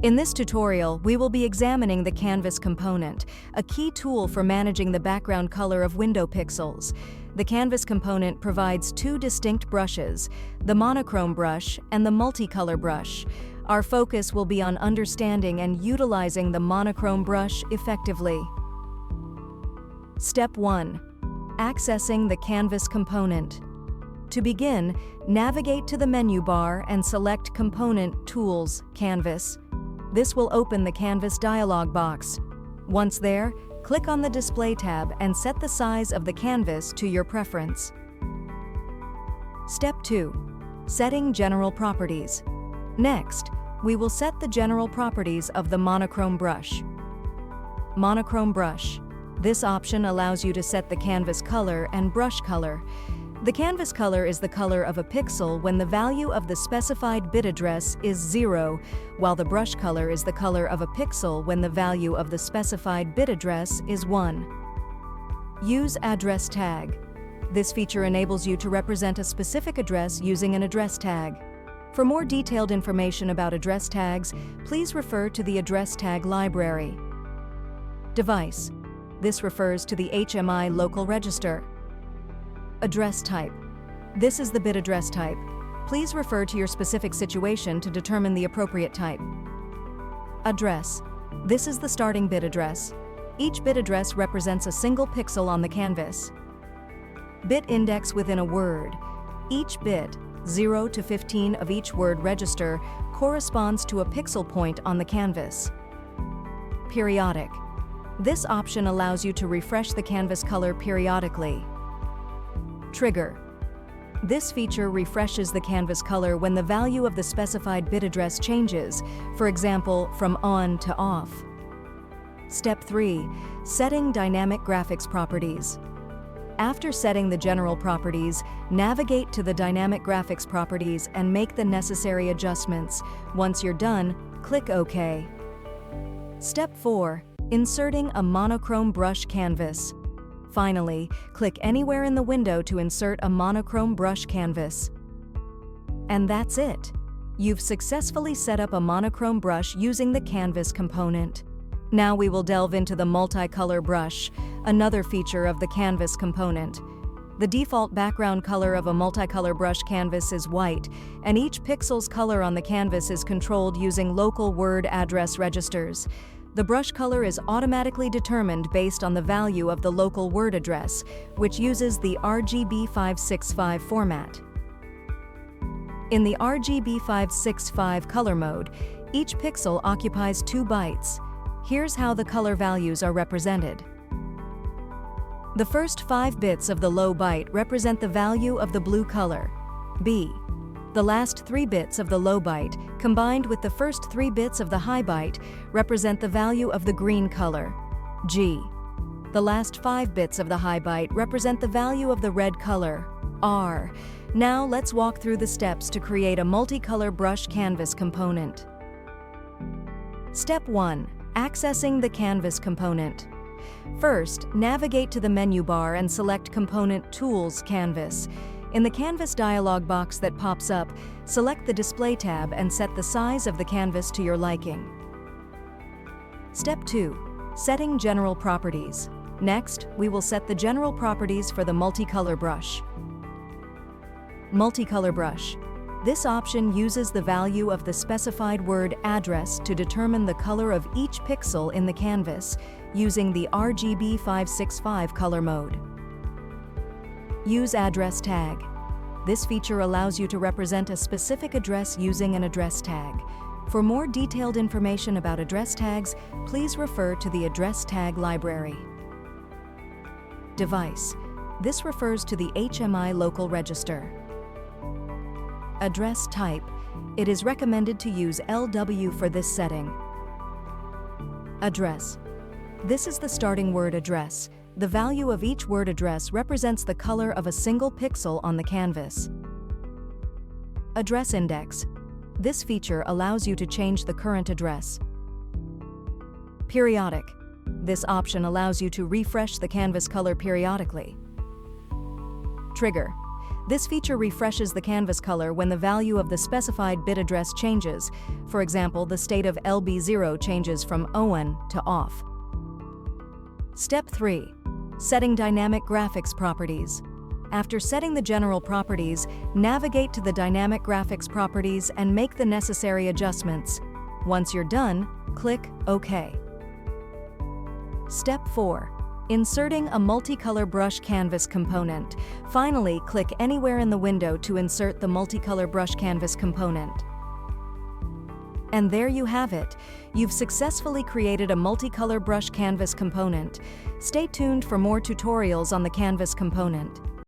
In this tutorial, we will be examining the Canvas component, a key tool for managing the background color of window pixels. The Canvas component provides two distinct brushes, the Monochrome brush and the Multicolor brush. Our focus will be on understanding and utilizing the Monochrome brush effectively. Step 1. Accessing the Canvas component. To begin, navigate to the menu bar and select Component Tools, Canvas. This will open the Canvas dialog box. Once there, click on the Display tab and set the size of the canvas to your preference. Step 2. Setting General Properties. Next, we will set the general properties of the Monochrome brush. Monochrome brush. This option allows you to set the canvas color and brush color. The canvas color is the color of a pixel when the value of the specified bit address is 0, while the brush color is the color of a pixel when the value of the specified bit address is 1. Use address tag. This feature enables you to represent a specific address using an address tag. For more detailed information about address tags, please refer to the address tag library. Device. This refers to the HMI local register. Address type. This is the bit address type. Please refer to your specific situation to determine the appropriate type. Address. This is the starting bit address. Each bit address represents a single pixel on the canvas. Bit index within a word. Each bit, 0 to 15 of each word register, corresponds to a pixel point on the canvas. Periodic. This option allows you to refresh the canvas color periodically. Trigger. This feature refreshes the canvas color when the value of the specified bit address changes, for example, from on to off. Step 3. Setting Dynamic Graphics Properties. After setting the general properties, navigate to the Dynamic Graphics properties and make the necessary adjustments. Once you're done, click OK. Step 4. Inserting a monochrome brush canvas. Finally, click anywhere in the window to insert a monochrome brush canvas. And that's it. You've successfully set up a monochrome brush using the Canvas component. Now we will delve into the multicolor brush, another feature of the Canvas component. The default background color of a multicolor brush canvas is white, and each pixel's color on the canvas is controlled using local word address registers. The brush color is automatically determined based on the value of the local word address, which uses the RGB 565 format. In the RGB 565 color mode, each pixel occupies 2 bytes. Here's how the color values are represented. The first 5 bits of the low byte represent the value of the blue color, B. The last 3 bits of the low byte, combined with the first 3 bits of the high byte, represent the value of the green color, G. The last 5 bits of the high byte represent the value of the red color, R. Now let's walk through the steps to create a multicolor brush canvas component. Step 1. Accessing the Canvas component. First, navigate to the menu bar and select Component Tools, Canvas. In the Canvas dialog box that pops up, select the Display tab and set the size of the canvas to your liking. Step 2. Setting General Properties. Next, we will set the general properties for the Multicolor brush. Multicolor brush. This option uses the value of the specified word address to determine the color of each pixel in the canvas, using the RGB 565 color mode. Use address tag. This feature allows you to represent a specific address using an address tag. For more detailed information about address tags, please refer to the address tag library. Device. This refers to the HMI local register. Address type. It is recommended to use LW for this setting. Address. This is the starting word address. The value of each word address represents the color of a single pixel on the canvas. Address index. This feature allows you to change the current address. Periodic. This option allows you to refresh the canvas color periodically. Trigger. This feature refreshes the canvas color when the value of the specified bit address changes. For example, the state of LB0 changes from on to off. Step 3. Setting dynamic graphics properties. After setting the general properties, navigate to the dynamic graphics properties and make the necessary adjustments. Once you're done, click OK. Step 4. Inserting a multicolor brush canvas component. Finally, click anywhere in the window to insert the multicolor brush canvas component. And there you have it. You've successfully created a multicolor brush canvas component. Stay tuned for more tutorials on the canvas component.